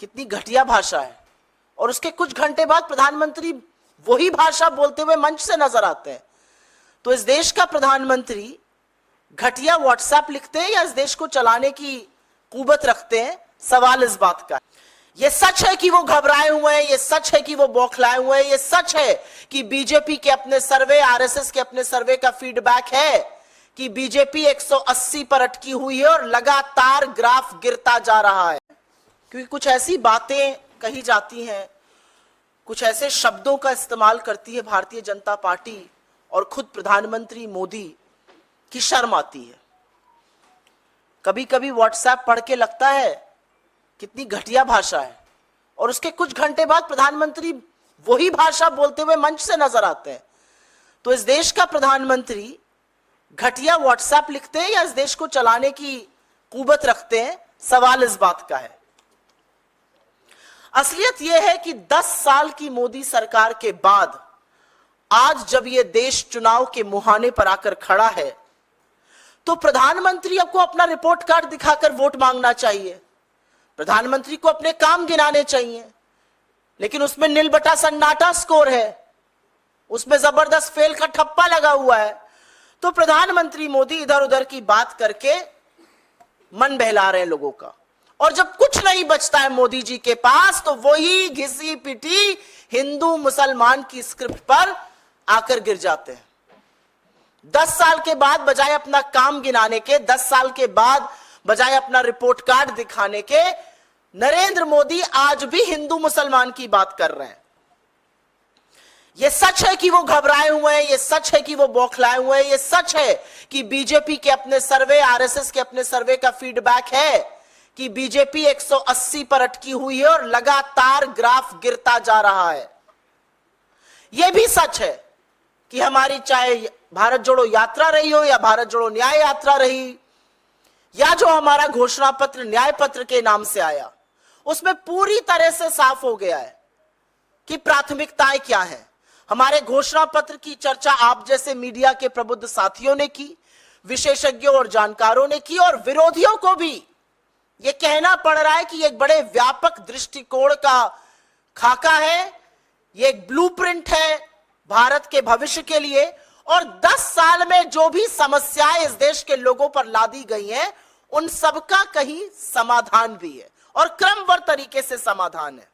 कितनी घटिया भाषा है। और उसके कुछ घंटे बाद प्रधानमंत्री वही भाषा बोलते हुए मंच से नजर आते हैं। तो इस देश का प्रधानमंत्री घटिया व्हाट्सएप लिखते हैं या इस देश को चलाने की कुवत रखते हैं, सवाल इस बात का। यह सच है कि वो घबराए हुए हैं, यह सच है कि वो बौखलाए हुए हैं, यह सच है कि बीजेपी के अपने सर्वे, आरएसएस के अपने सर्वे का फीडबैक है कि बीजेपी 180 पर अटकी हुई है और लगातार ग्राफ गिरता जा रहा है। क्योंकि कुछ ऐसी बातें कही जाती हैं, कुछ ऐसे शब्दों का इस्तेमाल करती है भारतीय जनता पार्टी और खुद प्रधानमंत्री मोदी की शर्म आती है। कभी कभी व्हाट्सएप पढ़ के लगता है कितनी घटिया भाषा है, और उसके कुछ घंटे बाद प्रधानमंत्री वही भाषा बोलते हुए मंच से नजर आते हैं। तो इस देश का प्रधानमंत्री घटिया व्हाट्सएप लिखते हैं या इस देश को चलाने की कुवत रखते हैं, सवाल इस बात का है। असलियत यह है कि 10 साल की मोदी सरकार के बाद आज जब यह देश चुनाव के मुहाने पर आकर खड़ा है, तो प्रधानमंत्री को अपना रिपोर्ट कार्ड दिखाकर वोट मांगना चाहिए, प्रधानमंत्री को अपने काम गिनाने चाहिए, लेकिन उसमें नील बटा सन्नाटा स्कोर है, उसमें जबरदस्त फेल का ठप्पा लगा हुआ है। तो प्रधानमंत्री मोदी इधर उधर की बात करके मन बहला रहे हैं लोगों का। और जब कुछ नहीं बचता है मोदी जी के पास, तो वही घिसी पिटी हिंदू मुसलमान की स्क्रिप्ट पर आकर गिर जाते हैं। 10 साल के बाद बजाय अपना काम गिनाने के, 10 साल के बाद बजाय अपना रिपोर्ट कार्ड दिखाने के, नरेंद्र मोदी आज भी हिंदू मुसलमान की बात कर रहे हैं। यह सच है कि वो घबराए हुए हैं, यह सच है कि वो बौखलाए हुए हैं, यह सच है कि बीजेपी के अपने सर्वे, आरएसएस के अपने सर्वे का फीडबैक है कि बीजेपी 180 पर अटकी हुई है और लगातार ग्राफ गिरता जा रहा है। यह भी सच है कि हमारी चाहे भारत जोड़ो यात्रा रही हो या भारत जोड़ो न्याय यात्रा रही, या जो हमारा घोषणा पत्र न्याय पत्र के नाम से आया, उसमें पूरी तरह से साफ हो गया है कि प्राथमिकताएं क्या हैं। हमारे घोषणा पत्र की चर्चा आप जैसे मीडिया के प्रबुद्ध साथियों ने की, विशेषज्ञों और जानकारों ने की, और विरोधियों को भी यह कहना पड़ रहा है कि एक बड़े व्यापक दृष्टिकोण का खाका है, यह एक ब्लूप्रिंट है भारत के भविष्य के लिए। और 10 साल में जो भी समस्याएं इस देश के लोगों पर लादी गई हैं, उन सबका कहीं समाधान भी है और क्रमबद्ध तरीके से समाधान है।